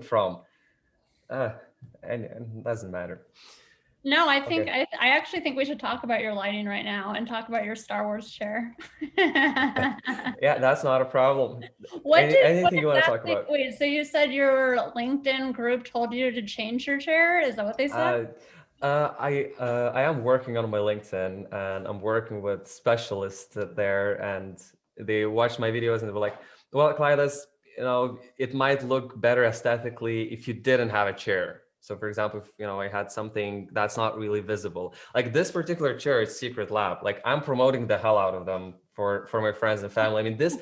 from? Uh, and it doesn't matter. No, I think Okay. I actually think we should talk about your lighting right now and talk about your Star Wars chair. Yeah, that's not a problem. What Anything you want to talk exactly? about? Wait, so you said your LinkedIn group told you to change your chair? Is that what they said? Uh, I am working on my LinkedIn, and I'm working with specialists there, and they watch my videos and they were like, "Well, Klaidas, it might look better aesthetically if you didn't have a chair." So, for example, if I had something that's not really visible, like this particular chair is Secret Lab. Like I'm promoting the hell out of them for my friends and family. I mean, this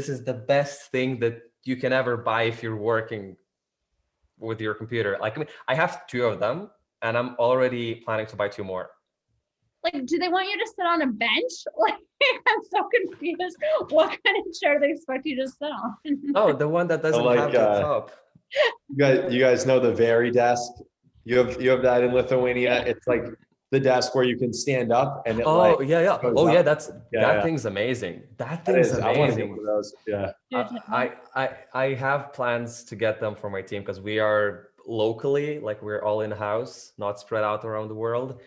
is the best thing that you can ever buy if you're working with your computer. Like, I mean, I have two of them, and I'm already planning to buy two more. Like, do they want you to sit on a bench? Like, I'm so confused. What kind of chair they expect you to sit on? Oh, the one that doesn't Like have the top. you guys know the Very desk. You have that in Lithuania. Yeah. It's like the desk where you can stand up and it like Oh yeah, yeah. goes Oh yeah, up. that's Yeah, that yeah. thing's amazing. That That thing's is. I want to get one amazing. of those. Yeah. Dude, I have plans to get them for my team because we are locally, like we're all in house, not spread out around the world.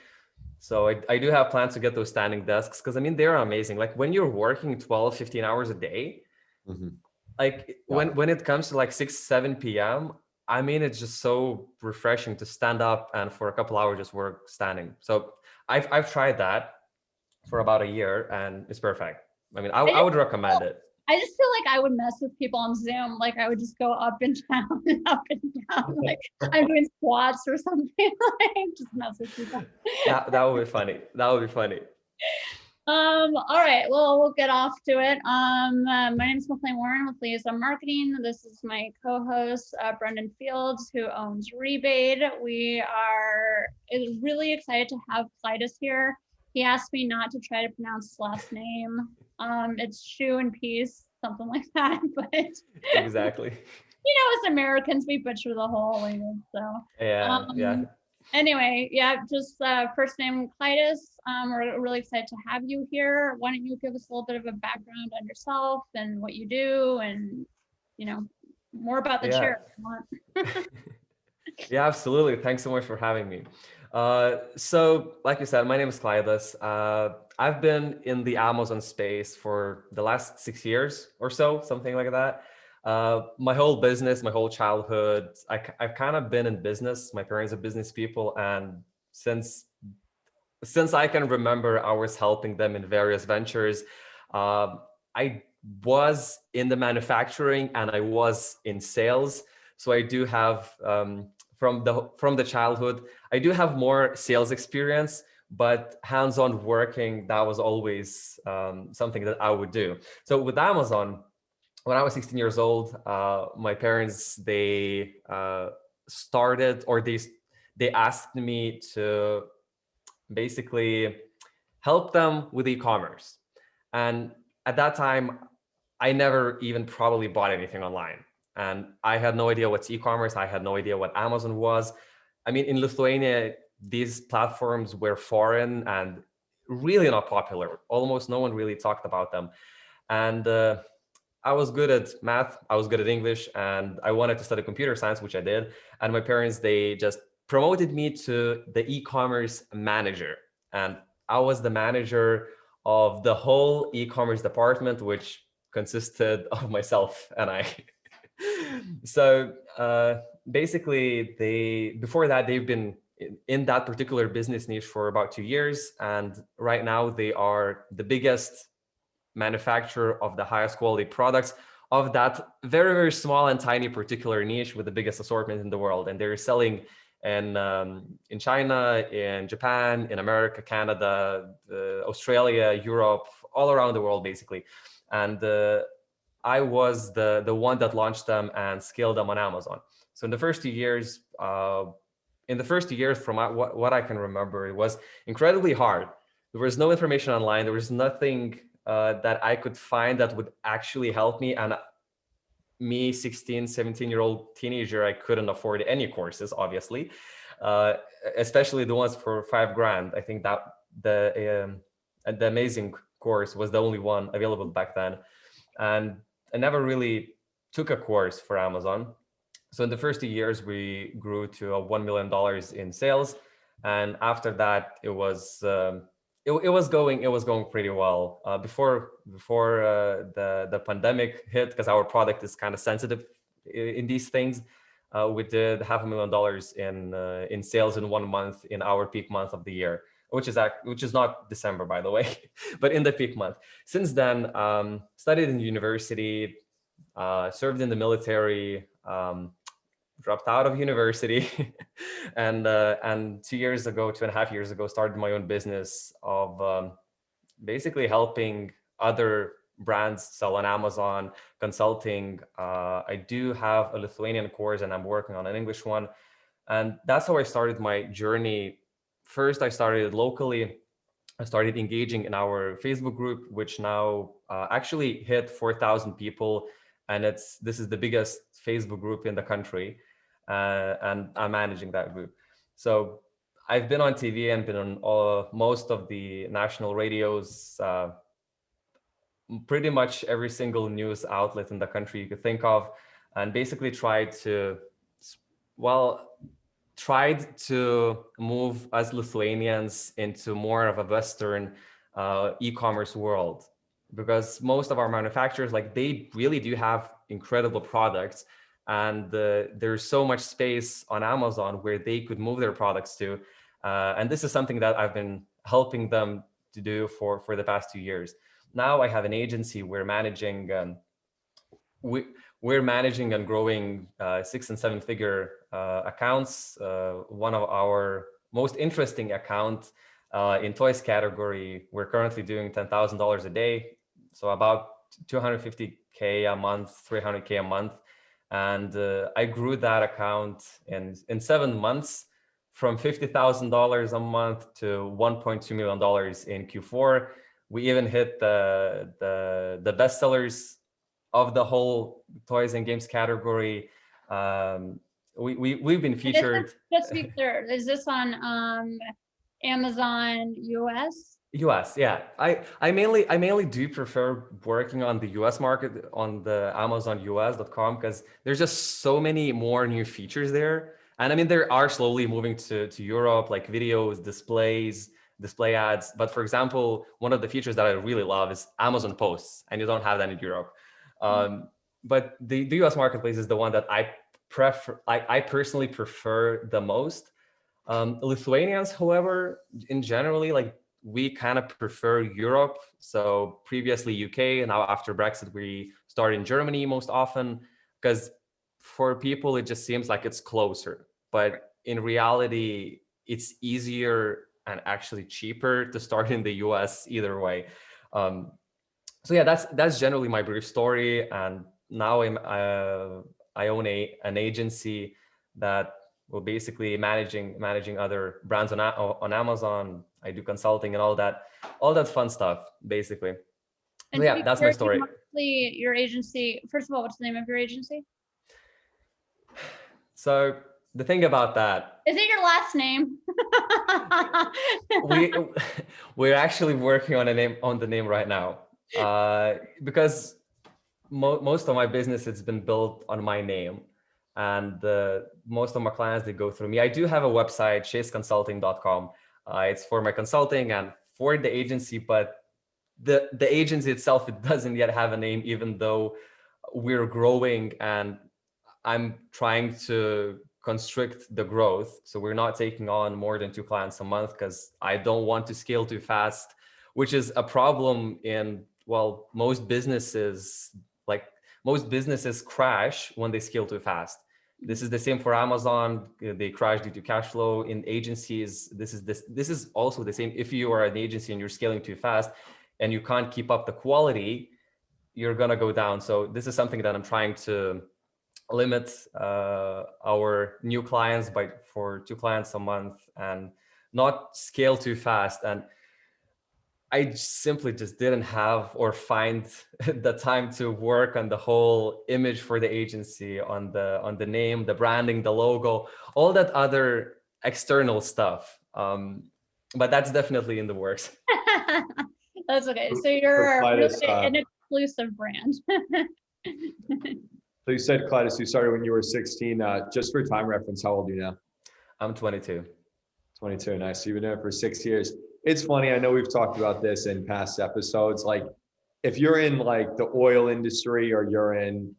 So I do have plans to get those standing desks because I mean they're amazing. Like when you're working 12, 15 hours a day, Mhm. like Yeah. when it comes to like 6 7 p.m, I mean it's just so refreshing to stand up and for a couple hours just work standing. So I've tried that for about a year and it's perfect. I mean I would recommend it. I just feel like I would mess with people on Zoom. Like I would just go up and down and up and down. Like I'm doing squats or something. Like just mess with people. That would be funny. That would be funny. All right, well, we'll get off to it. My name is McLean Warren with Liaison Marketing. This is my co-host, Brendan Fields, who owns Rebate. We are really excited to have Klaidas here. He asked me not to try to pronounce his last name. It's Shoe and Peace, something like that. But Exactly. as Americans, we butcher the whole language. So Yeah. anyway, yeah, just first name Klaidas. We're really excited to have you here. Why don't you give us a little bit of a background on yourself and what you do, and more about the Yeah. chair if you want. Yeah, absolutely. Thanks so much for having me. So, like you said, my name is Klaidas. I've been in the Amazon space for the last 6 years or so, something like that. My whole business, my whole childhood, I've kind of been in business. My parents are business people, and since I can remember, I was helping them in various ventures. I was in the manufacturing and I was in sales, so I do have from the childhood, I do have more sales experience, but hands-on working, that was always something that I would do. So with Amazon, when I was 16 years old, my parents started, or they asked me to basically help them with e-commerce. And at that time, I never even probably bought anything online. And I had no idea what's e-commerce. I had no idea what Amazon was. I mean, in Lithuania, these platforms were foreign and really not popular. Almost no one really talked about them. And I was good at math, I was good at English, and I wanted to study computer science, which I did. And my parents, they just promoted me to the e-commerce manager. And I was the manager of the whole e-commerce department, which consisted of myself and I. So basically, before that, they've been in that particular business niche for about 2 years. And right now they are the biggest manufacturer of the highest quality products of that very, very small and tiny particular niche with the biggest assortment in the world. And they're selling in China, in Japan, in America, Canada, Australia, Europe, all around the world, basically. And I was the one that launched them and scaled them on Amazon. So in the first 2 years, from what I can remember, it was incredibly hard. There was no information online. There was nothing that I could find that would actually help me. And me, 16, 17-year-old teenager, I couldn't afford any courses, obviously, uh, especially the ones for $5,000. I think that the amazing course was the only one available back then. And I never really took a course for Amazon. So in the first 2 years, we grew to $1 million in sales, and after that, it was going pretty well. Before the pandemic hit, because our product is kind of sensitive in these things, we did $500,000 in sales in 1 month in our peak month of the year, which is not December, by the way, but in the peak month. Since then, studied in university, served in the military, dropped out of university, and 2.5 years ago, started my own business of basically helping other brands sell on Amazon, consulting. I do have a Lithuanian course, and I'm working on an English one, and that's how I started my journey. First, I started locally. I started engaging in our Facebook group, which now actually hit 4,000 people, and this is the biggest Facebook group in the country, and I'm managing that group. So I've been on TV and been on most of the national radios, pretty much every single news outlet in the country you could think of, and basically tried to move us Lithuanians into more of a Western e-commerce world, because most of our manufacturers, like, they really do have incredible products, and there's so much space on Amazon where they could move their products to, and this is something that I've been helping them to do for the past 2 years. Now I have an agency. We're managing and growing 6- and 7-figure accounts. One of our most interesting account in toys category, we're currently doing $10,000 a day, so about $250K a month, $300K a month, and I grew that account in 7 months from $50,000 a month to $1.2 million in Q4. We even hit the bestsellers of the whole toys and games category. We've been featured. Just to be clear, is this on Amazon US? US, yeah. I mainly do prefer working on the US market on the AmazonUS.com, because there's just so many more new features there. And I mean, they are slowly moving to Europe, like videos, display ads. But for example, one of the features that I really love is Amazon Posts, and you don't have that in Europe. But the US marketplace is the one that I personally prefer the most. Lithuanians, however, in generally, like, we kind of prefer Europe. So previously UK, and now after Brexit, we start in Germany most often, because for people, it just seems like it's closer. But in reality, it's easier and actually cheaper to start in the US either way. So yeah, that's generally my brief story. And now I own an agency that will basically managing other brands on Amazon. I do consulting and all that fun stuff, basically. And so yeah, that's my story. Your agency, first of all, what's the name of your agency? So the thing about that, is it your last name? we're actually working on the name right now, because most of my business has been built on my name, and most of my clients, they go through me. I do have a website, chaseconsulting.com. It's for my consulting and for the agency, but the agency itself, it doesn't yet have a name, even though we're growing and I'm trying to constrict the growth. So we're not taking on more than 2 clients a month, because I don't want to scale too fast, which is a problem in, well, most businesses crash when they scale too fast. This is the same for Amazon. They crash due to cash flow. In agencies, this is also the same. If you are an agency and you're scaling too fast and you can't keep up the quality, you're gonna go down. So this is something that I'm trying to limit our new clients for 2 clients a month and not scale too fast. And I simply just didn't have or find the time to work on the whole image for the agency, on the name, the branding, the logo, all that other external stuff. But that's definitely in the works. That's okay. So you're really an exclusive brand. So you said, Klaidas, you started when you were 16. Just for time reference, how old are you now? I'm 22. 22. Nice. So you've been doing it for 6 years. It's funny. I know we've talked about this in past episodes. Like, if you're in like the oil industry or you're in,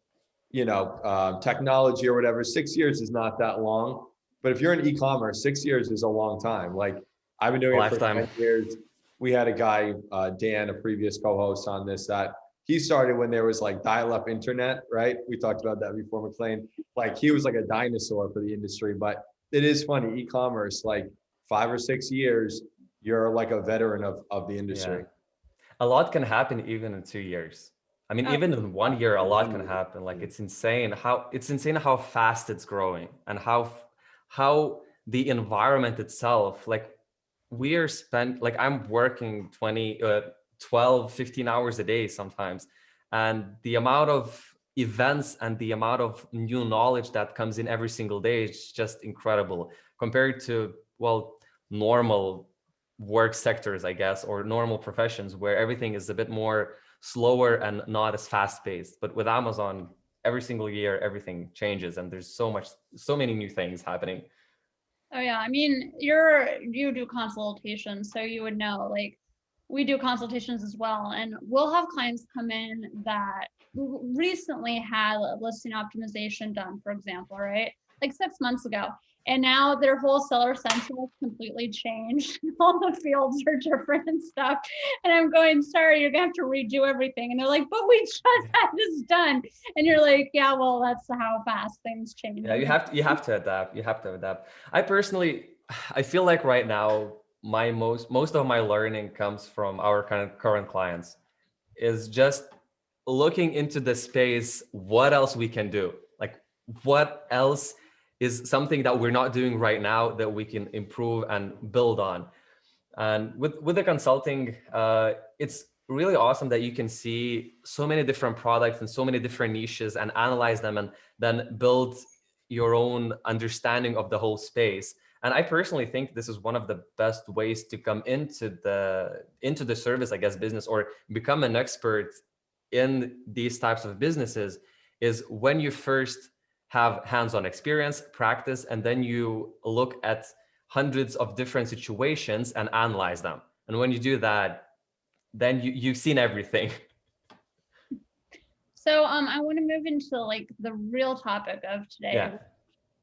technology or whatever, 6 years is not that long. But if you're in e-commerce, 6 years is a long time. Like, I've been doing it for Lifetime. 10 years. We had a guy, Dan, a previous co-host on this, that he started when there was like dial-up internet, right? We talked about that before, McLean. Like, he was like a dinosaur for the industry. But it is funny, e-commerce, like 5 or 6 years, you're like a veteran of the industry. Yeah. A lot can happen even in 2 years. I mean, Oh, even in 1 year, a lot can 1 year. happen. Like, it's insane how fast it's growing, and how the environment itself, like, I'm working 12, 15 hours a day sometimes. And the amount of events and the amount of new knowledge that comes in every single day is just incredible compared to, well, normal work sectors, I guess, or normal professions where everything is a bit more slower and not as fast paced. But with Amazon, every single year, everything changes, and there's so many new things happening. Oh yeah, I mean, you do consultations, so you would know, like, we do consultations as well, and we'll have clients come in that recently had a listing optimization done, for example, right? Like 6 months ago. And now their whole seller sentiment completely changed. All the fields are different and stuff. And I'm going, sorry, you're gonna have to redo everything. And they're like, but we just had this done. And you're like, yeah, well, that's how fast things change. Yeah, you have to adapt. You have to adapt. I feel like right now, most of my learning comes from our kind of current clients, is just looking into the space, what else we can do. Like, what else is something that we're not doing right now that we can improve and build on. And with the consulting, it's really awesome that you can see so many different products and so many different niches and analyze them and then build your own understanding of the whole space. And I personally think this is one of the best ways to come into the service, I guess, business, or become an expert in these types of businesses, is when you first have hands-on experience, practice, and then you look at hundreds of different situations and analyze them. And when you do that, then you've seen everything. So I want to move into like the real topic of today, Yeah.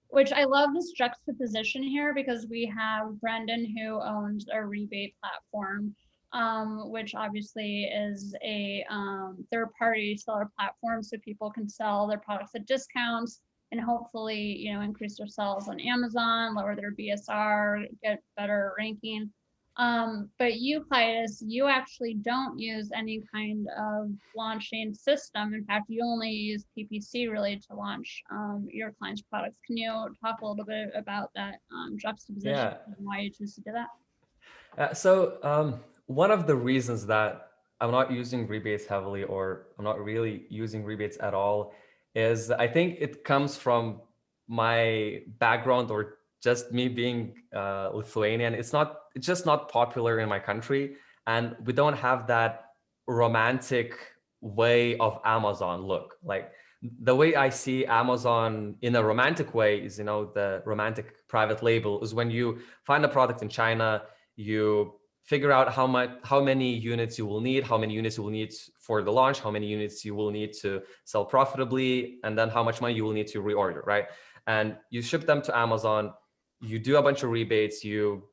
which I love this juxtaposition here, because we have Brendan, who owns a Rebate Platform, which obviously is a third-party seller platform, so people can sell their products at discounts and hopefully, increase their sales on Amazon, lower their BSR, get better ranking. But you, Klaidas, you actually don't use any kind of launching system. In fact, you only use PPC really to launch your clients' products. Can you talk a little bit about that juxtaposition and why you choose to do that? So one of the reasons that I'm not using rebates heavily, or I'm not really using rebates at all, is I think it comes from my background, or just me being Lithuanian. It's just not popular in my country, and we don't have that romantic way of Amazon look. Like, the way I see Amazon in a romantic way is, the romantic private label is when you find a product in China, you figure out how many units you will need, how many units you will need for the launch, how many units you will need to sell profitably, and then how much money you will need to reorder, right? And you ship them to Amazon, you do a bunch of rebates, you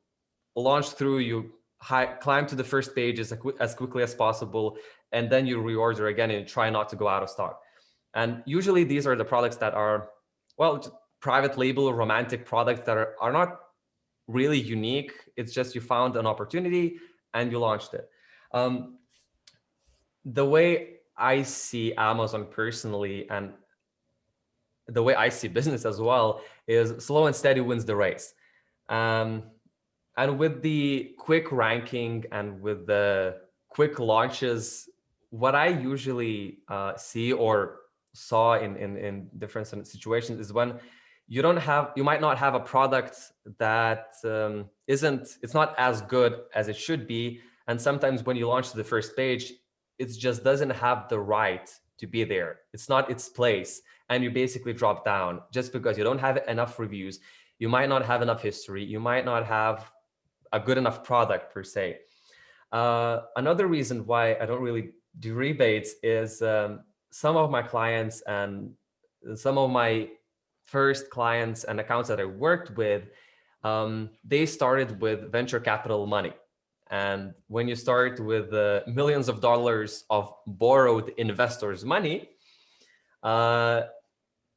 launch through, you climb to the first page as quickly as possible, and then you reorder again and try not to go out of stock. And usually these are the products that are, well, private label, romantic products that are not really unique. It's just you found an opportunity and you launched it. The way I see Amazon personally, and the way I see business as well, is slow and steady wins the race. And with the quick ranking and with the quick launches, what I usually see or saw in different situations is when you might not have a product that it's not as good as it should be. And sometimes when you launch to the first page, it just doesn't have the right to be there. It's not its place. and you basically drop down just because you don't have enough reviews. You might not have enough history. You might not have a good enough product per se. Another reason why I don't really do rebates is some of my clients and some of my first clients and accounts that I worked with, they started with venture capital money. And when you start with millions of dollars of borrowed investors' money,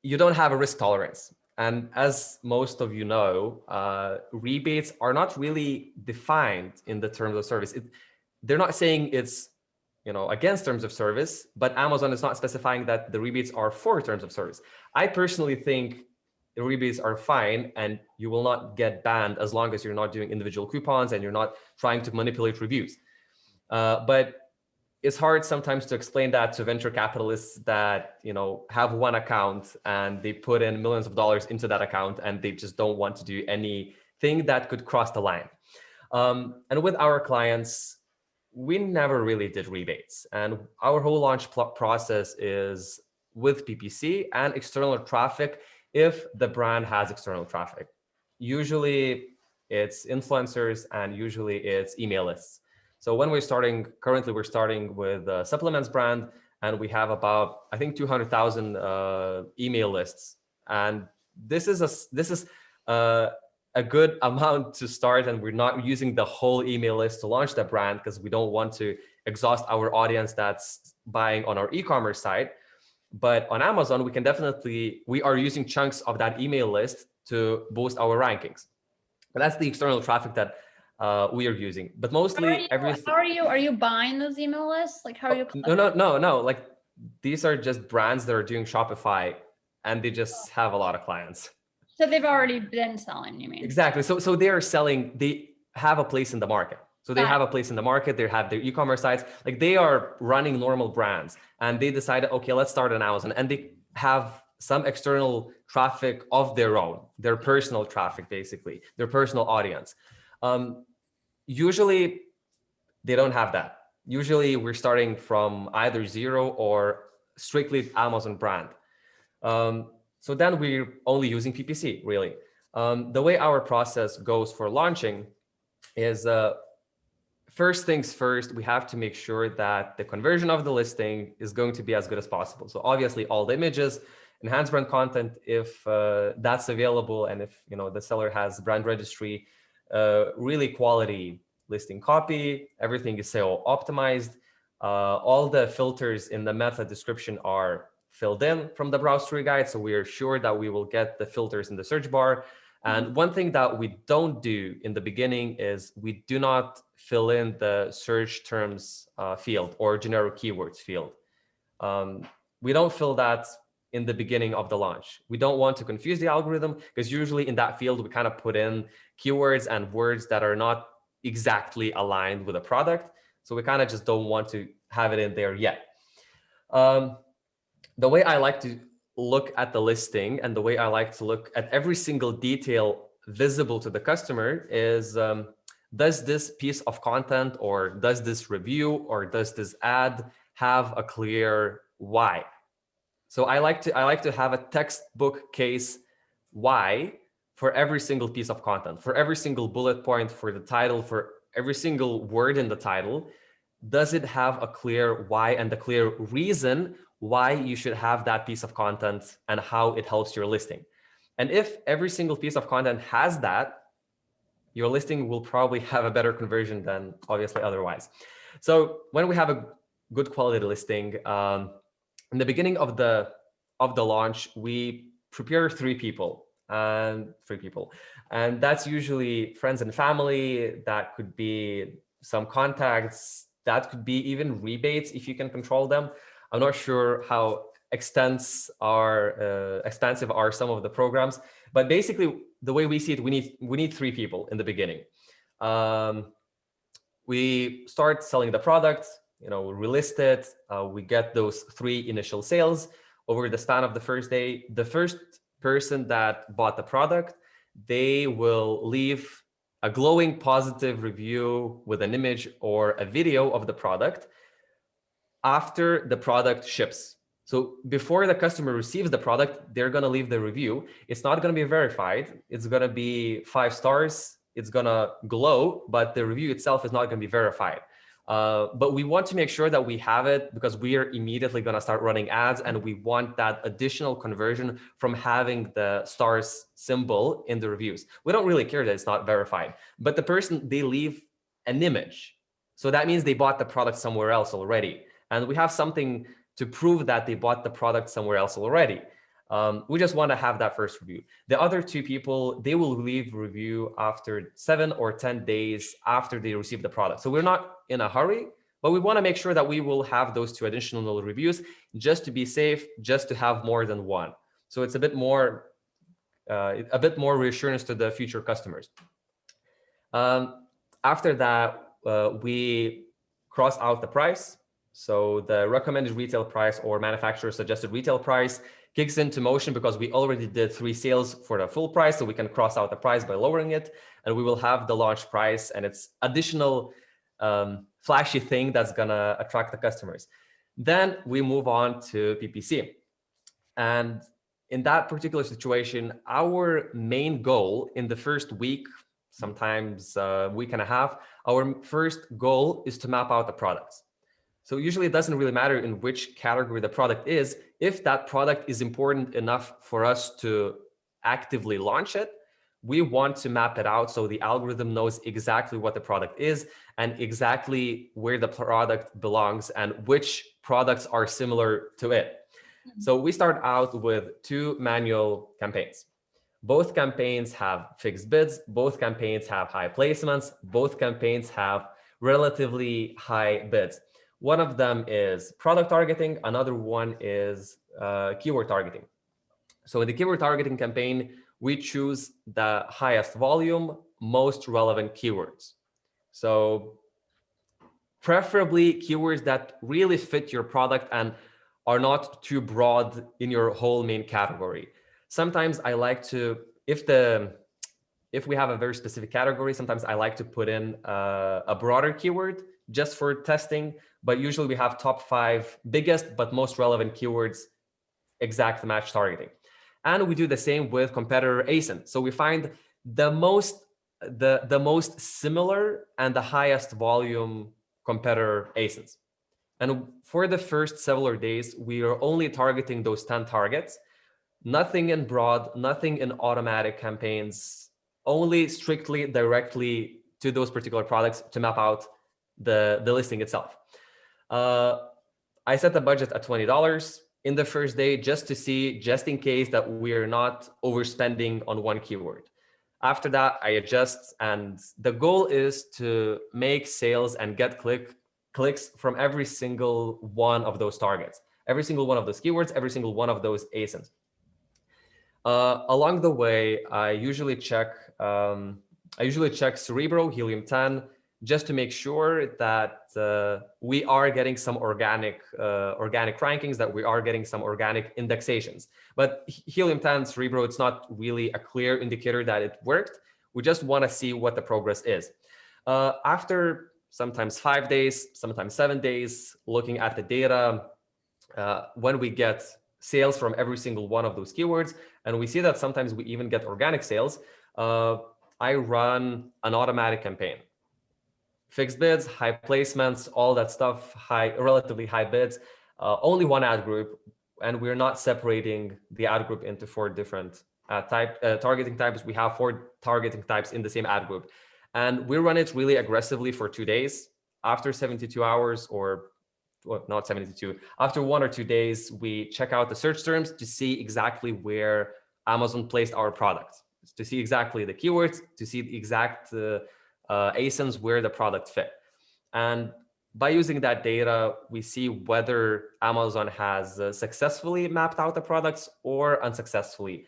you don't have a risk tolerance. And as most of you know, rebates are not really defined in the terms of service. They're not saying it's against terms of service, but Amazon is not specifying that the rebates are for terms of service. I personally think the rebates are fine, and you will not get banned as long as you're not doing individual coupons and you're not trying to manipulate reviews. But it's hard sometimes to explain that to venture capitalists that have one account and they put in millions of dollars into that account and they just don't want to do anything that could cross the line. And with our clients, we never really did rebates, and our whole launch process is with PPC and external traffic if the brand has external traffic. Usually it's influencers and usually it's email lists. So when currently we're starting with a supplements brand, and we have about, I think, 200,000 email lists. And this is a good amount to start, and we're not using the whole email list to launch the brand because we don't want to exhaust our audience that's buying on our e-commerce site. But on Amazon, we are using chunks of that email list to boost our rankings. But that's the external traffic that we are using. But mostly everything. Are you buying those email lists? Like, how are you? No. Like, these are just brands that are doing Shopify, and they just have a lot of clients. So they've already been selling, you mean? Exactly. So they are selling. They have a place in the market. So they have a place in the market. They have their e-commerce sites. Like, they are running normal brands, and they decided, okay, let's start on Amazon, and they have some external traffic of their own, their personal traffic, basically, their personal audience. Usually they don't have that. Usually we're starting from either zero or strictly Amazon brand. So then we're only using PPC, really. The way our process goes for launching is first things first, we have to make sure that the conversion of the listing is going to be as good as possible. So obviously all the images, enhanced brand content, if that's available, and if the seller has brand registry, really quality listing copy, everything is SEO optimized. All the filters in the meta description are filled in from the browse tree guide, so we are sure that we will get the filters in the search bar. And one thing that we don't do in the beginning is we do not fill in the search terms field or generic keywords field. We don't fill that in the beginning of the launch. We don't want to confuse the algorithm, because usually in that field we kind of put in keywords and words that are not exactly aligned with a product. So we kind of just don't want to have it in there yet. The way I like to look at the listing, and the way I like to look at every single detail visible to the customer, is does this piece of content, or does this review, or does this ad have a clear why? So I like to have a textbook case why for every single piece of content, for every single bullet point, for the title, for every single word in the title. Does it have a clear why and a clear reason why you should have that piece of content and how it helps your listing? And if every single piece of content has that, your listing will probably have a better conversion than obviously otherwise. So when we have a good quality listing, in the beginning of the launch, we prepare three people, and that's usually friends and family. That could be some contacts. That could be even rebates if you can control them. I'm not sure how expensive are some of the programs, but basically the way we see it, we need three people in the beginning. We start selling the product, we relist it, we get those three initial sales over the span of the first day. The first person that bought the product, they will leave a glowing positive review with an image or a video of the product after the product ships. So before the customer receives the product, they're going to leave the review. It's not going to be verified. It's going to be 5 stars. It's going to glow, but the review itself is not going to be verified. But we want to make sure that we have it because we are immediately going to start running ads, and we want that additional conversion from having the stars symbol in the reviews. We don't really care that it's not verified, but the person, they leave an image. So that means they bought the product somewhere else already. And we have something to prove that they bought the product somewhere else already. We just want to have that first review. The other 2 people, they will leave review after 7 or 10 days after they receive the product. So we're not in a hurry, but we want to make sure that we will have those 2 additional reviews just to be safe, just to have more than one. So it's a bit more reassurance to the future customers. After that, we cross out the price. So the recommended retail price or manufacturer suggested retail price kicks into motion because we already did 3 sales for the full price. So we can cross out the price by lowering it, and we will have the launch price, and it's additional flashy thing that's gonna attract the customers. Then we move on to PPC. And in that particular situation, our main goal in the first week, sometimes week and a half, our first goal is to map out the products. So usually it doesn't really matter in which category the product is. If that product is important enough for us to actively launch it, we want to map it out so the algorithm knows exactly what the product is and exactly where the product belongs and which products are similar to it. So we start out with 2 manual campaigns. Both campaigns have fixed bids. Both campaigns have high placements. Both campaigns have relatively high bids. One of them is product targeting. Another one is keyword targeting. So in the keyword targeting campaign, we choose the highest volume, most relevant keywords. So preferably keywords that really fit your product and are not too broad in your whole main category. Sometimes I like to, if we have a very specific category, sometimes I like to put in a broader keyword just for testing, but usually we have top 5 biggest but most relevant keywords, exact match targeting. And we do the same with competitor ASIN. So we find the most similar and the highest volume competitor ASINs. And for the first several days, we are only targeting those 10 targets, nothing in broad, nothing in automatic campaigns, only strictly directly to those particular products to map out the listing itself. I set the budget at $20 in the first day just to see, just in case that we're not overspending on one keyword. After that, I adjust, and the goal is to make sales and get clicks from every single one of those targets, every single one of those keywords, every single one of those ASINs. Along the way, I usually check Cerebro, Helium-10, just to make sure that we are getting some organic rankings, that we are getting some organic indexations. But Helium-10, Cerebro, it's not really a clear indicator that it worked. We just want to see what the progress is. After sometimes 5 days, sometimes 7 days, looking at the data, when we get sales from every single one of those keywords, and we see that sometimes we even get organic sales, I run an automatic campaign. Fixed bids, high placements, all that stuff, relatively high bids, only one ad group, and we're not separating the ad group into 4 different targeting types. We have 4 targeting types in the same ad group, and we run it really aggressively for 2 days. After 72 hours, or well, not 72, after 1 or 2 days, we check out the search terms to see exactly where Amazon placed our product, to see exactly the keywords, to see the exact ASINs where the product fit. And by using that data, we see whether Amazon has successfully mapped out the products or unsuccessfully.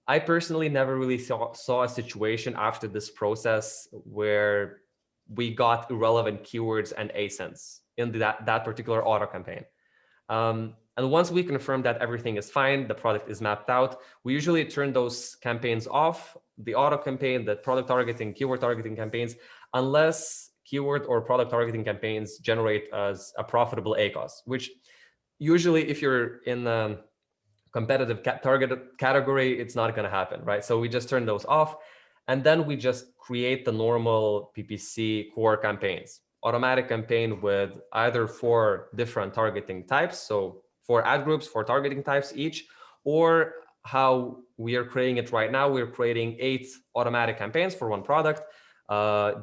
I personally never really saw a situation after this process where we got irrelevant keywords and ASINs in that particular auto campaign. And once we confirm that everything is fine, the product is mapped out, we usually turn those campaigns off, the auto campaign, the product targeting, keyword targeting campaigns, unless keyword or product targeting campaigns generate as a profitable ACOS, which usually if you're in the competitive target category, it's not going to happen, right? So we just turn those off. And then we just create the normal PPC core campaigns, automatic campaign with either 4 different targeting types. So 4 ad groups, 4 targeting types each, or how we are creating it right now, we're creating 8 automatic campaigns for one product.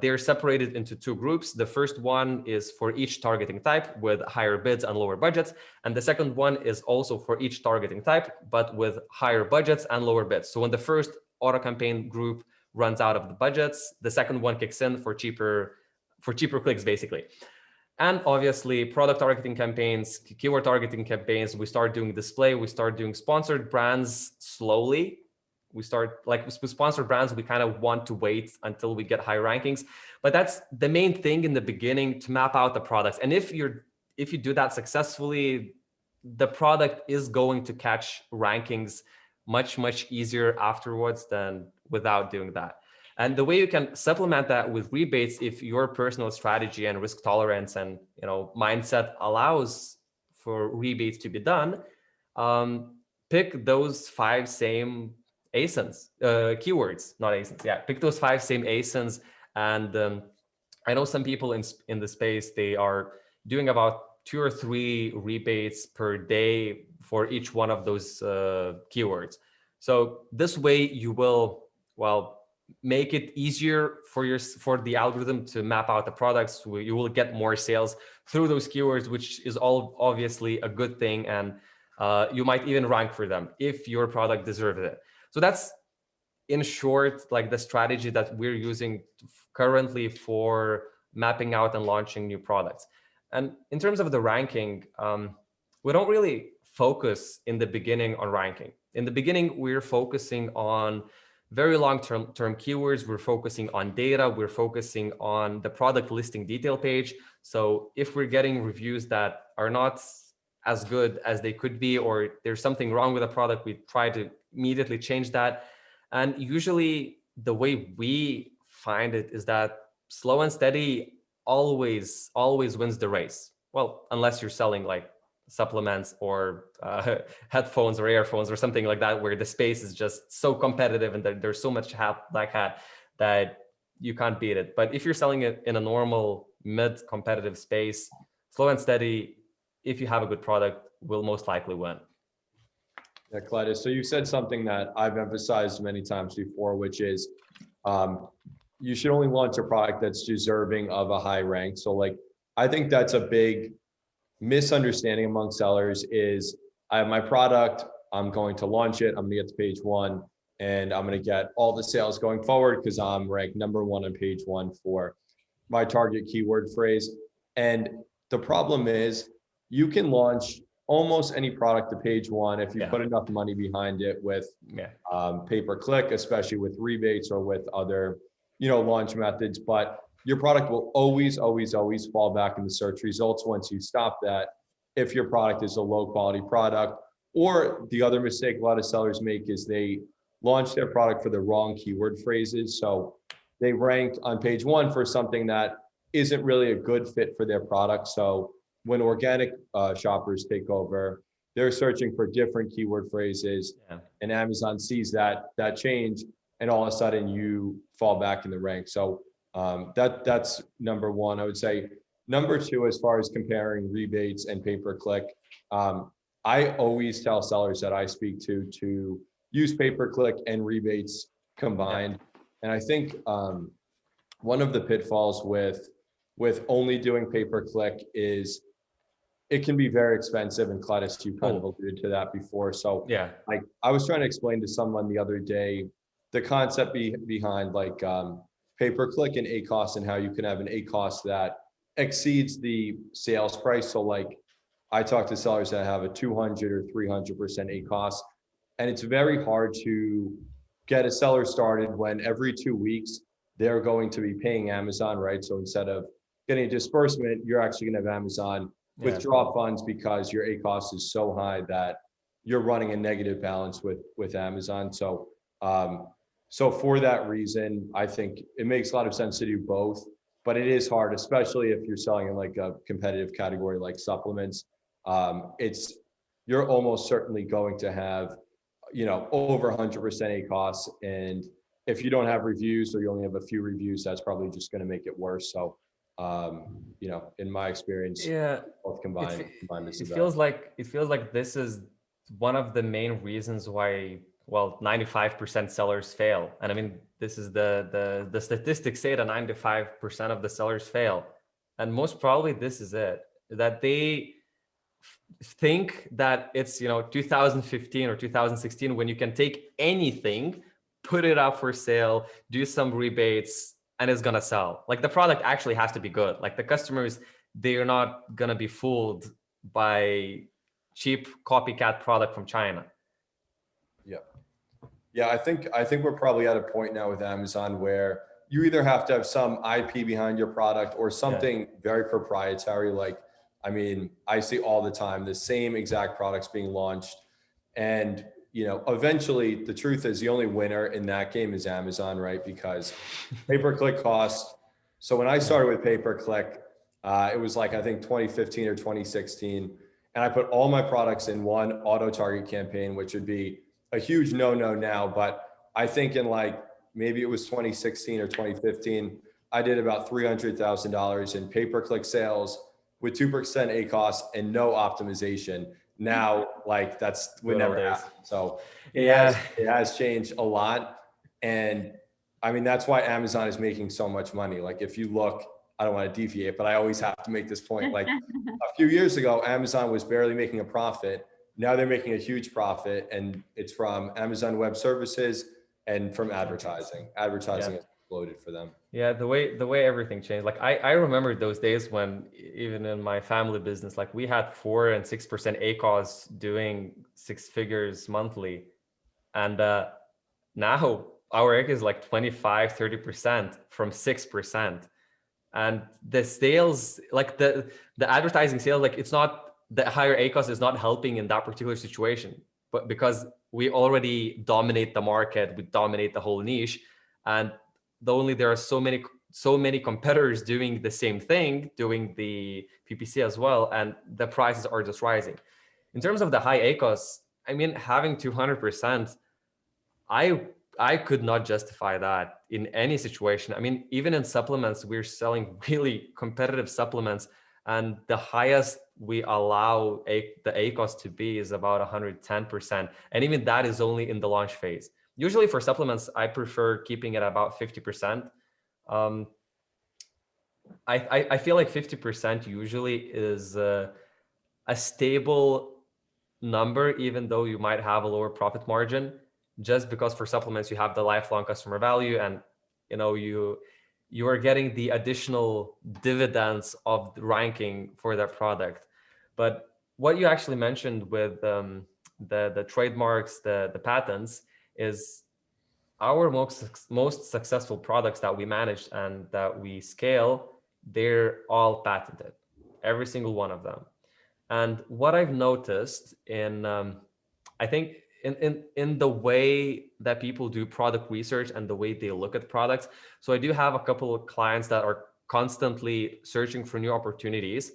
They're separated into 2 groups. The first one is for each targeting type with higher bids and lower budgets. And the second one is also for each targeting type, but with higher budgets and lower bids. So when the first auto campaign group runs out of the budgets, the second one kicks in for cheaper clicks, basically. And obviously product targeting campaigns, keyword targeting campaigns, we start doing display, we start doing sponsored brands slowly. We start, like with sponsored brands, we kind of want to wait until we get high rankings, but that's the main thing in the beginning, to map out the products. And if you do that successfully, the product is going to catch rankings much easier afterwards than without doing that. And the way you can supplement that with rebates, if your personal strategy and risk tolerance and mindset allows for rebates to be done, pick those 5 same ASINs, keywords, not ASINs. Yeah, pick those 5 same ASINs. And I know some people in the space, they are doing about 2 or 3 rebates per day for each one of those keywords. So this way you will, make it easier for the algorithm to map out the products. You will get more sales through those keywords, which is all obviously a good thing. And you might even rank for them if your product deserves it. So that's, in short, like the strategy that we're using currently for mapping out and launching new products. And in terms of the ranking, we don't really focus in the beginning on ranking. In the beginning, we're focusing on very long-term keywords. We're focusing on data. We're focusing on the product listing detail page. So if we're getting reviews that are not as good as they could be, or there's something wrong with a product, we try to immediately change that. And usually the way we find it is that slow and steady always wins the race. Well, unless you're selling like supplements or headphones or earphones or something like that, where the space is just so competitive and there's so much black hat that you can't beat it. But if you're selling it in a normal mid-competitive space, slow and steady, if you have a good product, will most likely win. Yeah, Klaidas, so you said something that I've emphasized many times before, which is you should only launch a product that's deserving of a high rank. So like, I think that's a big misunderstanding among sellers is, I have my product, I'm going to launch it, I'm gonna get to page 1, and I'm gonna get all the sales going forward because I'm ranked number 1 on page 1 for my target keyword phrase. And the problem is, you can launch almost any product to page 1 if you put enough money behind it with pay-per-click, especially with rebates or with other launch methods. But your product will always fall back in the search results once you stop that, if your product is a low quality product. Or the other mistake a lot of sellers make is they launch their product for the wrong keyword phrases. So they ranked on page 1 for something that isn't really a good fit for their product. So when organic shoppers take over, they're searching for different keyword phrases, and Amazon sees that change, and all of a sudden you fall back in the rank. So that's number 1. I would say number 2, as far as comparing rebates and pay-per-click, I always tell sellers that I speak to use pay-per-click and rebates combined. And I think one of the pitfalls with only doing pay-per-click is it can be very expensive, and Klaidas, you kind of alluded to that before. So like, I was trying to explain to someone the other day the concept behind like pay-per-click and ACoS, and how you can have an ACoS that exceeds the sales price. So like, I talk to sellers that have a 200 or 300% ACoS, and it's very hard to get a seller started when every 2 weeks they're going to be paying Amazon, right? So instead of getting a disbursement, you're actually gonna have Amazon withdraw funds because your ACoS is so high that you're running a negative balance with Amazon. So so for that reason, I think it makes a lot of sense to do both, but it is hard, especially if you're selling in like a competitive category like supplements. you're almost certainly going to have, over 100% ACOS. And if you don't have reviews or you only have a few reviews, that's probably just going to make it worse. So, in my experience, Yeah, both combined is the it best. feels like this is one of the main reasons why, well, 95% sellers fail. And I mean, this is the statistics say that 95% of the sellers fail. And most probably this is it, that they think that it's 2015 or 2016 when you can take anything, put it up for sale, do some rebates, and it's gonna sell. Like the product actually has to be good. Like the customers, they are not gonna be fooled by cheap copycat product from China. Yeah. Yeah, I think we're probably at a point now with Amazon where you either have to have some IP behind your product or something very proprietary. Like, I mean, I see all the time the same exact products being launched. And, eventually the truth is the only winner in that game is Amazon, right? Because pay-per-click cost. So when I started with pay-per-click, it was like, I think 2015 or 2016. And I put all my products in one auto target campaign, which would be a huge no-no now. But I think in like, maybe it was 2016 or 2015, I did about $300,000 in pay-per-click sales with 2% ACOS and no optimization. Now, like that's would Good old never days. happen. So it has changed a lot. And I mean, that's why Amazon is making so much money. Like if you look, I don't want to deviate, but I always have to make this point. Like a few years ago, Amazon was barely making a profit. Now they're making a huge profit, and it's from Amazon Web Services and from advertising. Advertising has exploded for them. Yeah, the way everything changed. Like I remember those days when even in my family business, like we had 4 and 6% ACOS doing 6 figures monthly. And now our ACOS is like 25-30% from 6%. And the sales, like the advertising sales, like it's not, the higher ACOS is not helping in that particular situation, but because we already dominate the market, we dominate the whole niche. And there are so many competitors doing the same thing, doing the PPC as well, and the prices are just rising. In terms of the high ACOS, I mean, having 200%, I could not justify that in any situation. I mean, even in supplements, we're selling really competitive supplements, and the highest we allow the ACOS to be is about 110%, and even that is only in the launch phase. Usually for supplements, I prefer keeping it about 50%. I feel like 50% usually is a stable number, even though you might have a lower profit margin, just because for supplements you have the lifelong customer value, and you are getting the additional dividends of the ranking for that product. But what you actually mentioned with the trademarks, the patents, is our most successful products that we manage and that we scale, they're all patented, every single one of them. And what I've noticed in, I think in the way that people do product research and the way they look at products. So I do have a couple of clients that are constantly searching for new opportunities.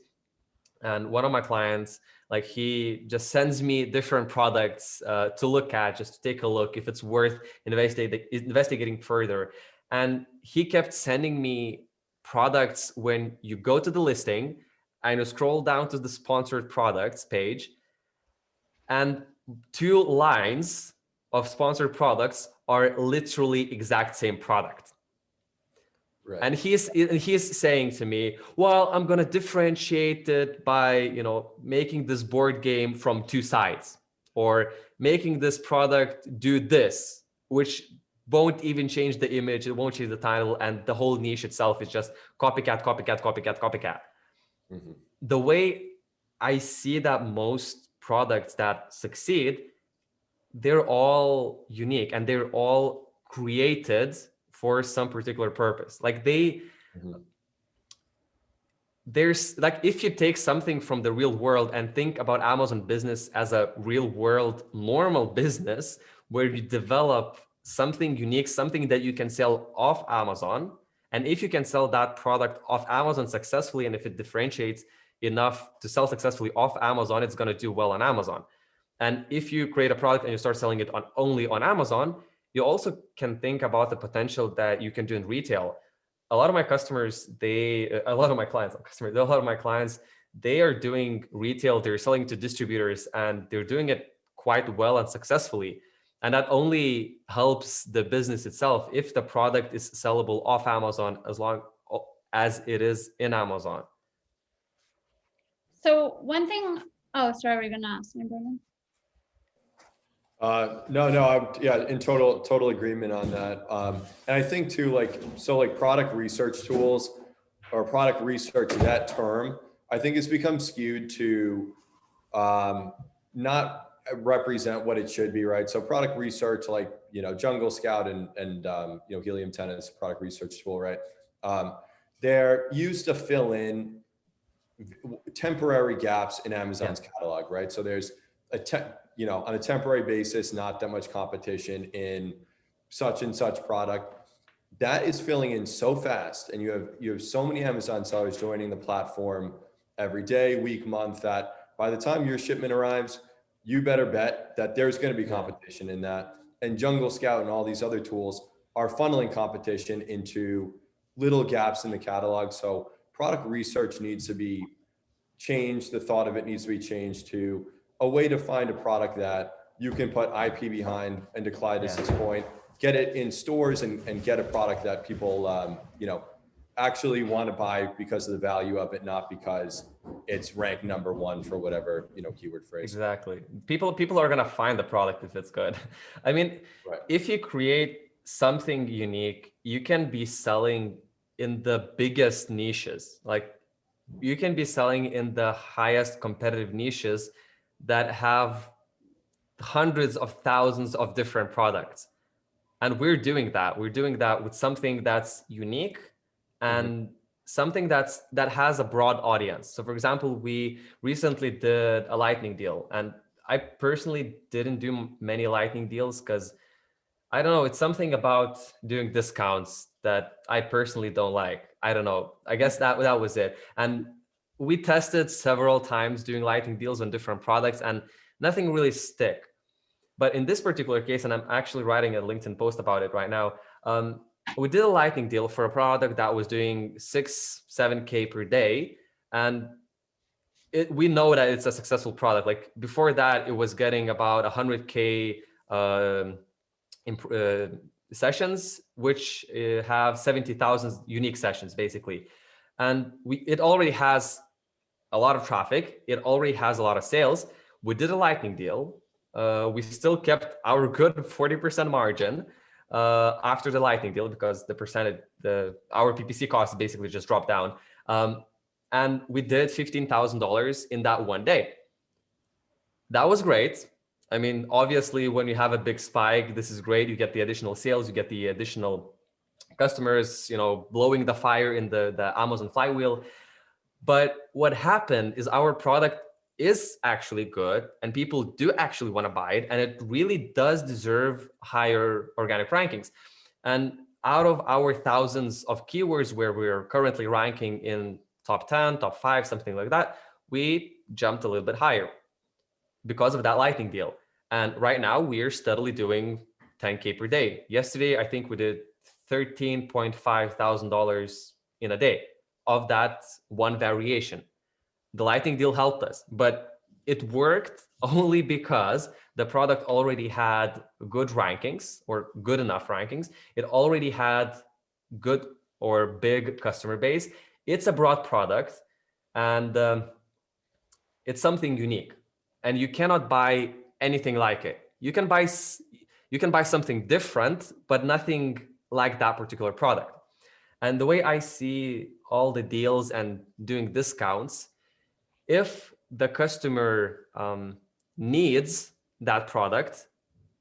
And one of my clients, like he just sends me different products to look at, just to take a look if it's worth investigating further. And he kept sending me products when you go to the listing and you scroll down to the sponsored products page, and 2 lines of sponsored products are literally exact same product. Right. And he's saying to me, well, I'm going to differentiate it by, making this board game from 2 sides, or making this product do this, which won't even change the image. It won't change the title. And the whole niche itself is just copycat, copycat, copycat, copycat. Mm-hmm. The way I see that most products that succeed, they're all unique and they're all created for some particular purpose. Like there's like, if you take something from the real world and think about Amazon business as a real world normal business where you develop something unique, something that you can sell off Amazon. And if you can sell that product off Amazon successfully, and if it differentiates, enough to sell successfully off Amazon, it's going to do well on Amazon. And if you create a product and you start selling it only on Amazon, you also can think about the potential that you can do in retail. A lot of my customers, a lot of my clients, they are doing retail, they're selling to distributors, and they're doing it quite well and successfully. And that only helps the business itself if the product is sellable off Amazon as long as it is in Amazon. So one thing, oh, sorry, were you gonna ask me, Brendan? No, yeah, in total agreement on that. And I think too, like product research tools or product research, that term, I think it's become skewed to not represent what it should be, right? So product research, like, Jungle Scout and Helium 10 is a product research tool, right? They're used to fill in temporary gaps in Amazon's catalog, right? So there's on a temporary basis, not that much competition in such and such product. That is filling in so fast, and you have so many Amazon sellers joining the platform every day, week, month, that by the time your shipment arrives, you better bet that there's going to be competition in that. And Jungle Scout and all these other tools are funneling competition into little gaps in the catalog. So product research needs to be changed. The thought of it needs to be changed to a way to find a product that you can put IP behind, and to Klaidas' point, get it in stores and get a product that people, actually want to buy because of the value of it, not because it's ranked #1 for whatever, keyword phrase. Exactly. People are going to find the product if it's good. I mean, if you create something unique, you can be selling in the biggest niches. Like, you can be selling in the highest competitive niches that have hundreds of thousands of different products. And we're doing that. We're doing that with something that's unique and something that has a broad audience. So for example, we recently did a lightning deal, and I personally didn't do many lightning deals because I don't know, it's something about doing discounts that I personally don't like. I don't know. I guess that was it. And we tested several times doing lightning deals on different products and nothing really stick. But in this particular case, and I'm actually writing a LinkedIn post about it right now, we did a lightning deal for a product that was doing 6-7K per day. And we know that it's a successful product. Like before that, it was getting about 100K sessions, which have 70,000 unique sessions basically. And it already has a lot of traffic. It already has a lot of sales. We did a lightning deal. We still kept our good 40% margin after the lightning deal because our PPC costs basically just dropped down. And we did $15,000 in that one day. That was great. I mean, obviously, when you have a big spike, this is great. You get the additional sales, you get the additional customers, blowing the fire in the Amazon flywheel. But what happened is our product is actually good and people do actually want to buy it. And it really does deserve higher organic rankings. And out of our thousands of keywords where we're currently ranking in top 10, top 5, something like that, we jumped a little bit higher because of that lightning deal. And right now we're steadily doing 10K per day. Yesterday, I think we did $13.5 thousand in a day of that one variation. The lightning deal helped us, but it worked only because the product already had good rankings or good enough rankings. It already had good or big customer base. It's a broad product and it's something unique, and you cannot buy anything like it. You can buy something different, but nothing like that particular product. And the way I see all the deals and doing discounts, if the customer needs that product,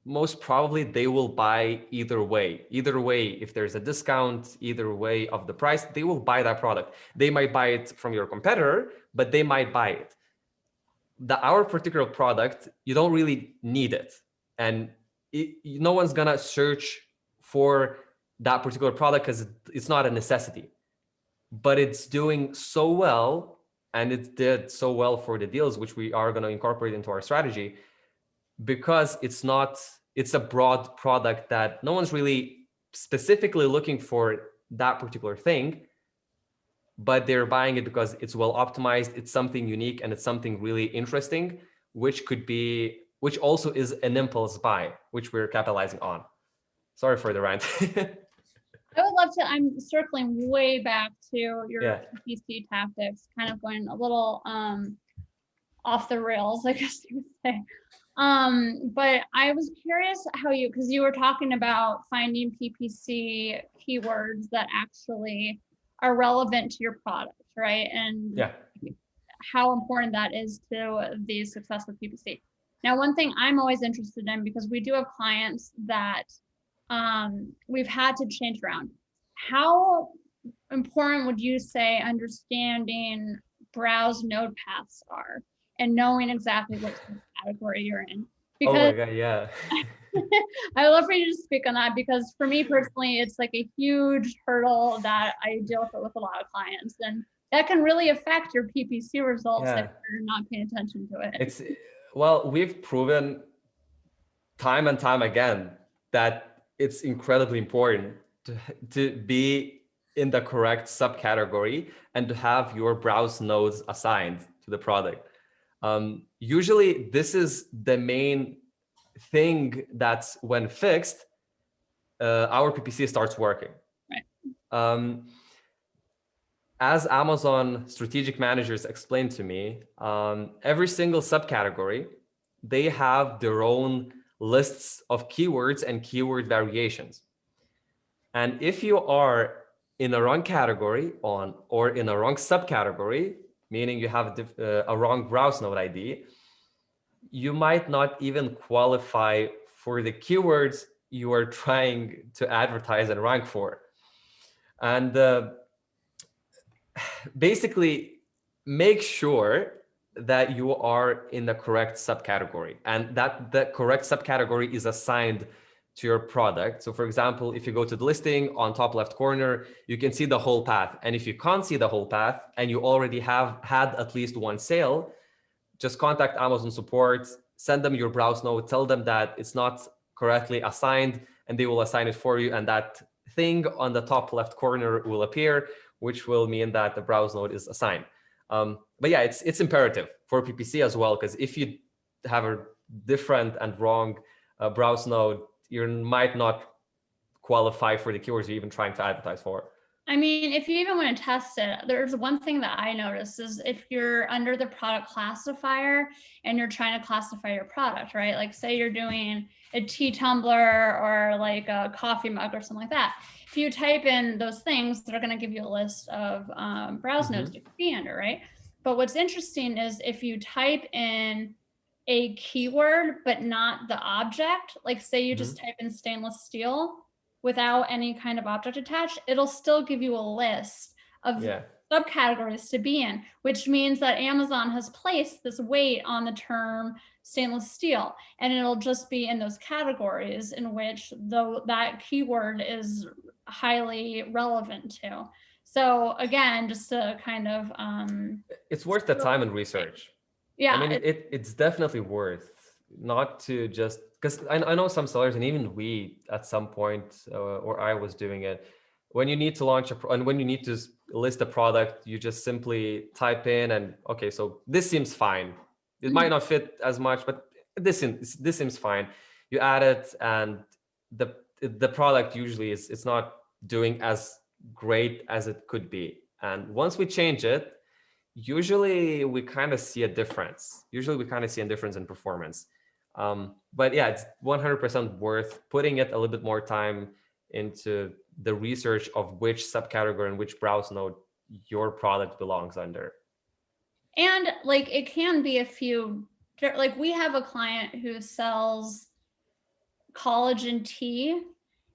most probably they will buy either way. Either way, if there's a discount, either way of the price, they will buy that product. They might buy it from your competitor, but they might buy it. Our particular product, you don't really need it. And no one's gonna search for that particular product because it's not a necessity. But it's doing so well and it did so well for the deals, which we are going to incorporate into our strategy, because it's a broad product that no one's really specifically looking for that particular thing, but they're buying it because it's well optimized, it's something unique, and it's something really interesting, which also is an impulse buy, which we're capitalizing on. Sorry for the rant. I would love to, I'm circling way back to your Yeah. PPC tactics, kind of going a little off the rails, I guess you would say. But I was curious how because you were talking about finding PPC keywords that actually are relevant to your product, right? And Yeah. how important that is to the success of PPC. Now, one thing I'm always interested in, because we do have clients that we've had to change around. How important would you say understanding browse node paths are and knowing exactly what category you're in? Because, oh my God, yeah. I would love for you to speak on that, because for me personally, it's like a huge hurdle that I deal with a lot of clients, and that can really affect your PPC results if you're not paying attention to it. Well, we've proven time and time again that it's incredibly important to be in the correct subcategory and to have your browse nodes assigned to the product. Usually this is the main thing that's when fixed, our PPC starts working. Right. As Amazon strategic managers explained to me, every single subcategory, they have their own lists of keywords and keyword variations. And if you are in a wrong category or in a wrong subcategory, meaning you have a wrong browse node ID, you might not even qualify for the keywords you are trying to advertise and rank for. And basically, make sure that you are in the correct subcategory and that the correct subcategory is assigned to your product. So for example, if you go to the listing on top left corner, you can see the whole path. And if you can't see the whole path and you already have had at least one sale, just contact Amazon support, send them your browse node, tell them that it's not correctly assigned, and they will assign it for you. And that thing on the top left corner will appear, which will mean that the browse node is assigned. But yeah, it's imperative for PPC as well, because if you have a different and wrong browse node, you might not qualify for the keywords you're even trying to advertise for. I mean, if you even want to test it, there's one thing that I noticed is if you're under the product classifier and you're trying to classify your product, right? Like say you're doing a tea tumbler or like a coffee mug or something like that. If you type in those things, they're going to give you a list of browse nodes to be under, right? But what's interesting is if you type in a keyword, but not the object, like say you just type in stainless steel, without any kind of object attached, it'll still give you a list of subcategories to be in, which means that Amazon has placed this weight on the term stainless steel, and it'll just be in those categories in which that keyword is highly relevant to. So again, just to kind of it's worth the time and research. Yeah, I mean, it's definitely worth, not to just, because I know some sellers, and even we at some point, or I was doing it, when you need to launch and when you need to list a product, you just simply type in and, okay, so this seems fine. It might not fit as much, but this seems fine. You add it, and the product usually it's not doing as great as it could be. And once we change it, usually we kind of see a difference. In performance. But yeah, it's 100% worth putting it a little bit more time into the research of which subcategory and which browse node your product belongs under. And like it can be a few, like we have a client who sells collagen tea,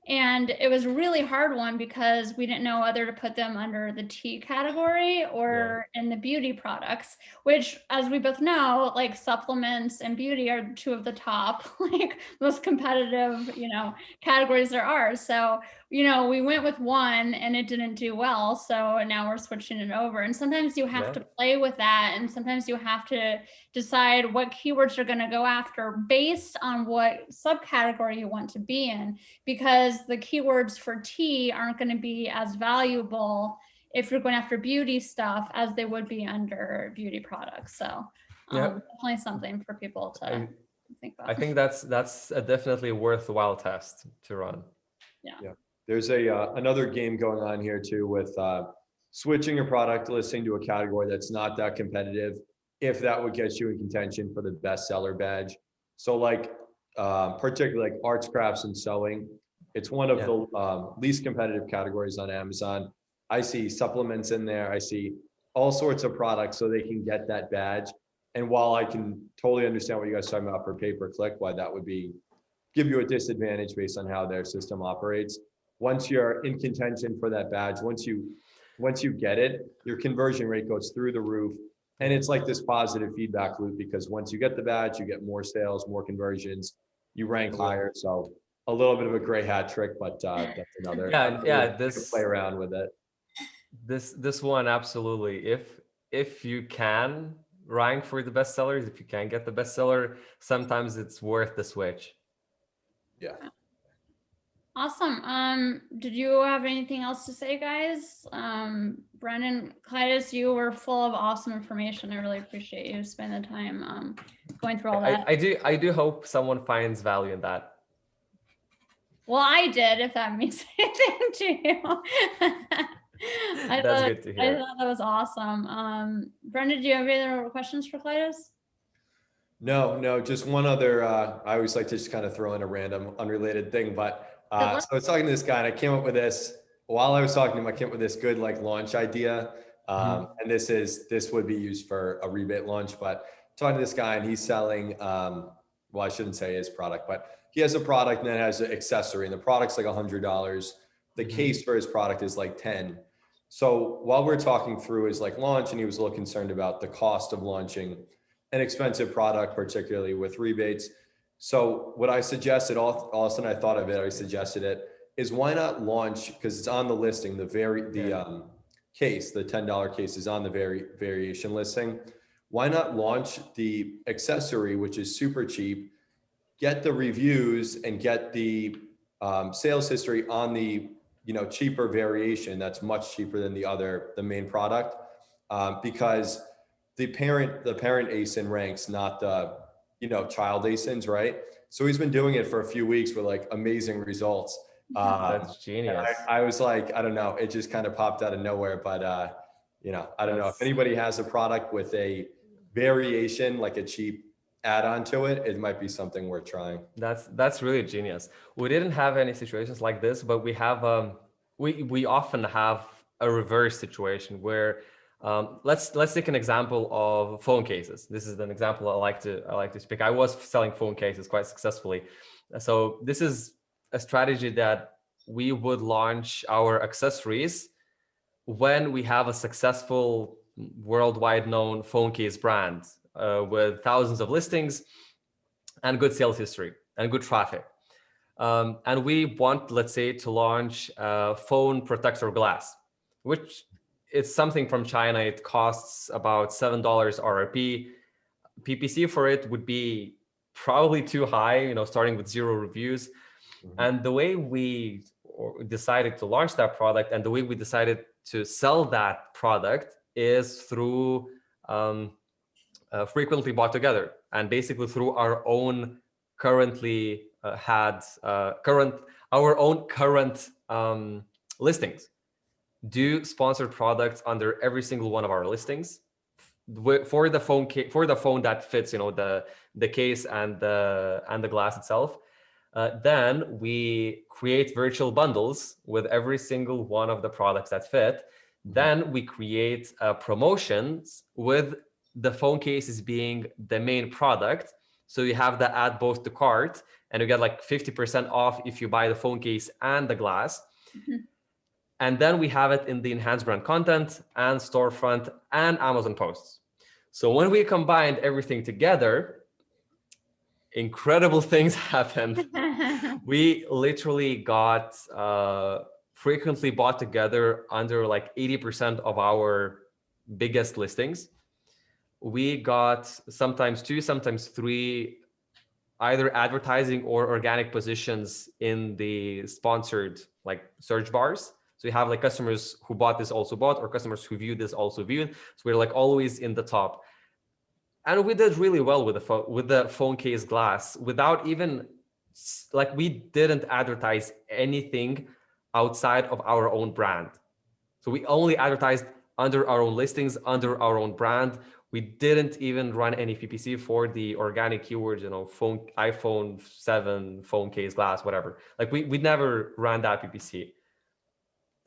And it was a really hard one because we didn't know whether to put them under the tea category or in the beauty products, which, as we both know, like supplements and beauty are two of the top, like most competitive, categories there are. So, we went with one and it didn't do well. So now we're switching it over. And sometimes you have to play with that. And sometimes you have to decide what keywords you're going to go after based on what subcategory you want to be in, because the keywords for tea aren't going to be as valuable if you're going after beauty stuff as they would be under beauty products. So definitely something for people to think about. I think that's a definitely worthwhile test to run. Yeah. There's another game going on here too with switching your product listing to a category that's not that competitive, if that would get you in contention for the bestseller badge. So like particularly like arts, crafts, and sewing, it's one of the least competitive categories on Amazon. I see supplements in there. I see all sorts of products so they can get that badge. And while I can totally understand what you guys are talking about for pay-per-click, why that would give you a disadvantage based on how their system operates. Once you're in contention for that badge, once you get it, your conversion rate goes through the roof. And it's like this positive feedback loop, because once you get the badge, you get more sales, more conversions, you rank higher. So a little bit of a gray hat trick, but that's another. This play around with it. This one, absolutely. If you can rank for the bestsellers, if you can get the bestseller, sometimes it's worth the switch. Yeah. Awesome. Did you have anything else to say, guys? Brendan, Klaidas, you were full of awesome information. I really appreciate you spending the time going through all that. I do hope someone finds value in that. Well, I did, if that means anything to you. That's good to hear. I thought that was awesome. Brendan, do you have any other questions for Klaidas? No, just one other, I always like to just kind of throw in a random unrelated thing, but so I was talking to this guy and I came up with this, while I was talking to him, I came up with this good like launch idea. And this would be used for a rebate launch, but talking to this guy and he's selling, well, I shouldn't say his product, but he has a product and then has an accessory and the product's like $100. The case for his product is like 10. So while we're talking through his like launch, and he was a little concerned about the cost of launching an expensive product, particularly with rebates. So what I suggested, all of a sudden I thought of it, I suggested it, is why not launch, because it's on the listing, case, the $10 case is on the variation listing. Why not launch the accessory, which is super cheap, get the reviews and get the sales history on the cheaper variation that's much cheaper than the main product, because the parent ASIN ranks, not the child ASINs, right? So he's been doing it for a few weeks with like amazing results. That's genius. I was like, I don't know, it just kind of popped out of nowhere, but I don't know if anybody has a product with a variation, like a cheap add-on to it, it might be something worth trying. That's really genius. We didn't have any situations like this, but we have we often have a reverse situation where let's take an example of phone cases. This is an example I like to speak. I was selling phone cases quite successfully. So this is a strategy that we would launch our accessories when we have a successful worldwide known phone case brand with thousands of listings and good sales history and good traffic. And we want, let's say, to launch a phone protector glass, which is something from China. It costs about $7 RRP. PPC for it would be probably too high, starting with 0 reviews. And the way we decided to launch that product and the way we decided to sell that product is through frequently bought together, and basically through our own current listings. Do sponsored products under every single one of our listings for the phone that fits, the case and the glass itself. Then we create virtual bundles with every single one of the products that fit. Then we create promotions with the phone cases being the main product, So you have that add both to cart, and you get like 50% off if you buy the phone case and the glass. And then we have it in the enhanced brand content and storefront and Amazon posts. So when we combined everything together, incredible things happened. We literally got frequently bought together under like 80% of our biggest listings. We got sometimes 2, sometimes 3, either advertising or organic positions in the sponsored like search bars. So you have like customers who bought this also bought, or customers who viewed this also viewed. So we're like always in the top. And we did really well with the phone case glass without even like, we didn't advertise anything outside of our own brand. So we only advertised under our own listings, under our own brand. We didn't even run any PPC for the organic keywords, phone, iPhone 7, phone case glass, whatever. Like we never ran that PPC,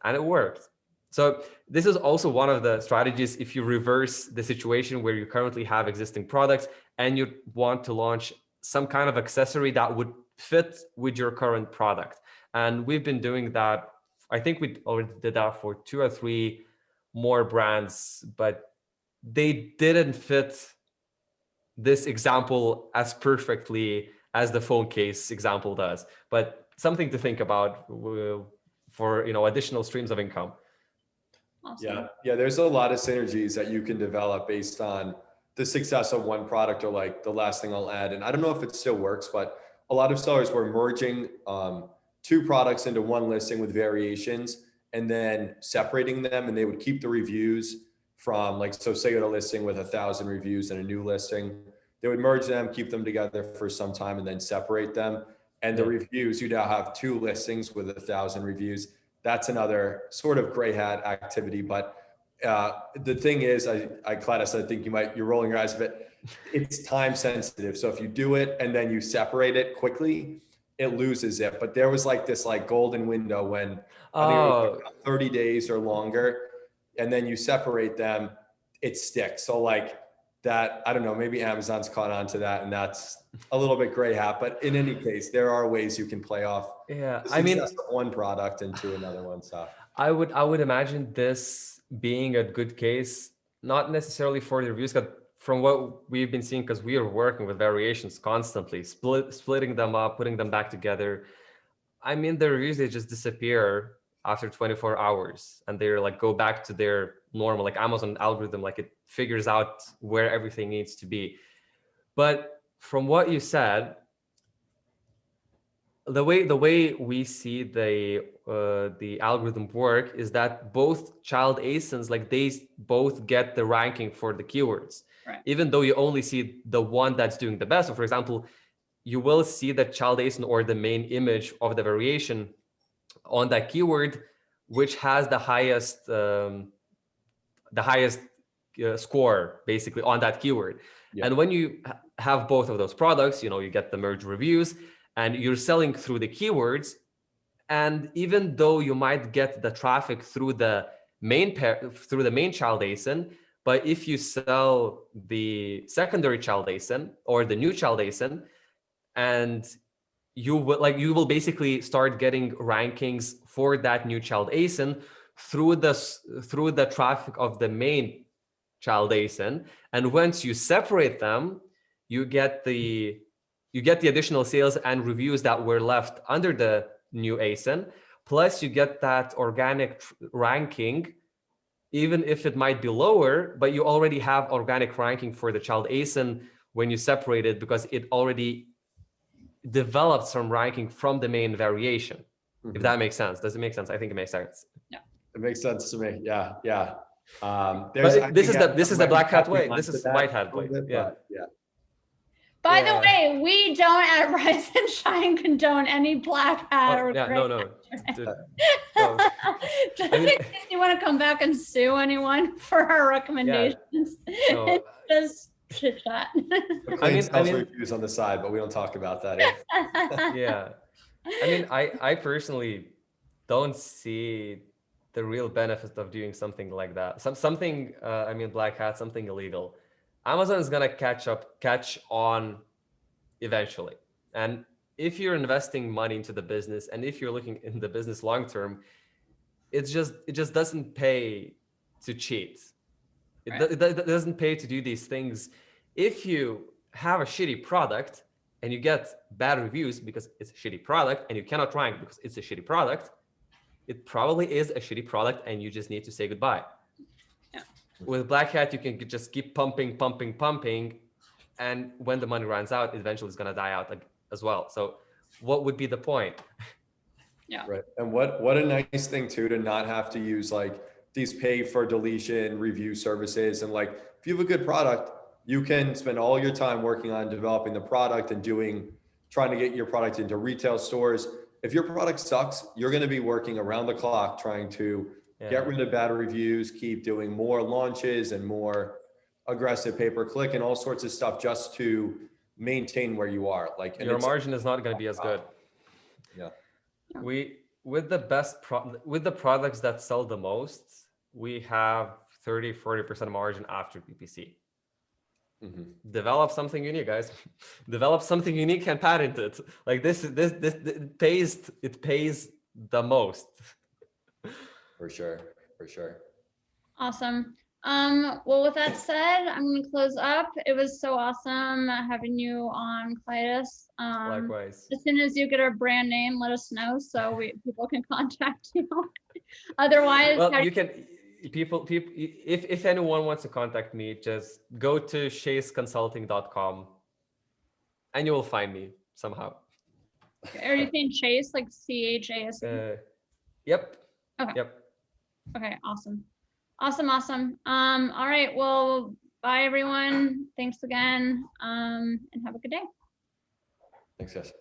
and it worked. So this is also one of the strategies. If you reverse the situation where you currently have existing products and you want to launch some kind of accessory that would fit with your current product. And we've been doing that. I think we already did that for 2 or 3 more brands, but they didn't fit this example as perfectly as the phone case example does. But something to think about for additional streams of income. Awesome. Yeah. There's a lot of synergies that you can develop based on the success of one product. Or like the last thing I'll add, and I don't know if it still works, but a lot of sellers were merging 2 products into one listing with variations and then separating them, and they would keep the reviews from like, so say you had a listing with 1,000 reviews and a new listing, they would merge them, keep them together for some time, and then separate them. And the reviews, you now have 2 listings with 1,000 reviews. That's another sort of gray hat activity. But the thing is, Klaidas, I think you're rolling your eyes a bit. It's time sensitive. So if you do it and then you separate it quickly, it loses it. But there was like this like golden window when I think it was like 30 days or longer, and then you separate them, it sticks. So like that, I don't know, maybe Amazon's caught on to that, and that's a little bit gray hat. But in any case, there are ways you can play off the success of one product into another one. So I would imagine this being a good case, not necessarily for the reviews, but from what we've been seeing, because we are working with variations constantly, splitting them up, putting them back together. I mean, the reviews, they just disappear after 24 hours and they're like, go back to their normal, like Amazon algorithm, like it figures out where everything needs to be. But from what you said, the way we see the algorithm work is that both child ASINs, like they both get the ranking for the keywords, right, even though you only see the one that's doing the best. So for example, you will see that child ASIN or the main image of the variation on that keyword, which has the highest score basically on that keyword. Yeah. And when you have both of those products, you get the merge reviews and you're selling through the keywords. And even though you might get the traffic through the main child ASIN, but if you sell the secondary child ASIN or the new child ASIN, and you will basically start getting rankings for that new child ASIN through the traffic of the main child ASIN. And once you separate them, you get the additional sales and reviews that were left under the new ASIN. Plus you get that organic ranking, even if it might be lower, but you already have organic ranking for the child ASIN when you separate it, because it already developed some ranking from the main variation. If that makes sense. Does it make sense? I think it makes sense. Yeah, it makes sense to me. Yeah. This is the black hat way. This is white hat way. Yeah. By the way, we don't at Rize and Shine condone any black hat or gray no. Just in case you want to come back and sue anyone for our recommendations. No. Just chit chat. I mean, reviews on the side, but we don't talk about that. Yeah. I mean, I personally don't see the real benefit of doing something like that. Something black hat, something illegal. Amazon is gonna catch on eventually. And if you're investing money into the business, and if you're looking in the business long term, it just doesn't pay to cheat. It doesn't pay to do these things. If you have a shitty product and you get bad reviews because it's a shitty product, and you cannot rank because it's a shitty product, it probably is a shitty product, and you just need to say goodbye. Yeah. With Black Hat, you can just keep pumping, and when the money runs out, eventually it's gonna die out as well. So what would be the point? Yeah. Right. And what a nice thing too, to not have to use like these pay for deletion review services. And like, if you have a good product, you can spend all your time working on developing the product and trying to get your product into retail stores. If your product sucks, you're going to be working around the clock trying to get rid of bad reviews, keep doing more launches and more aggressive pay-per-click and all sorts of stuff just to maintain where you are. Like, your margin is not going to be as good. Yeah. With the products that sell the most, we have 30-40% margin after PPC. Mm-hmm. Develop something unique, guys. Develop something unique and patent it. Like this it pays the most. For sure. Awesome. Well, with that said, I'm going to close up. It was so awesome having you on, Klaidas. Likewise. As soon as you get our brand name, let us know so people can contact you. Otherwise, well, you can. People. If anyone wants to contact me, just go to chaseconsulting.com, and you will find me somehow. Are you saying Chase, like CHAS? Yep. Okay. Yep. Okay. Awesome. All right. Well, bye everyone. Thanks again. And have a good day. Thanks, guys.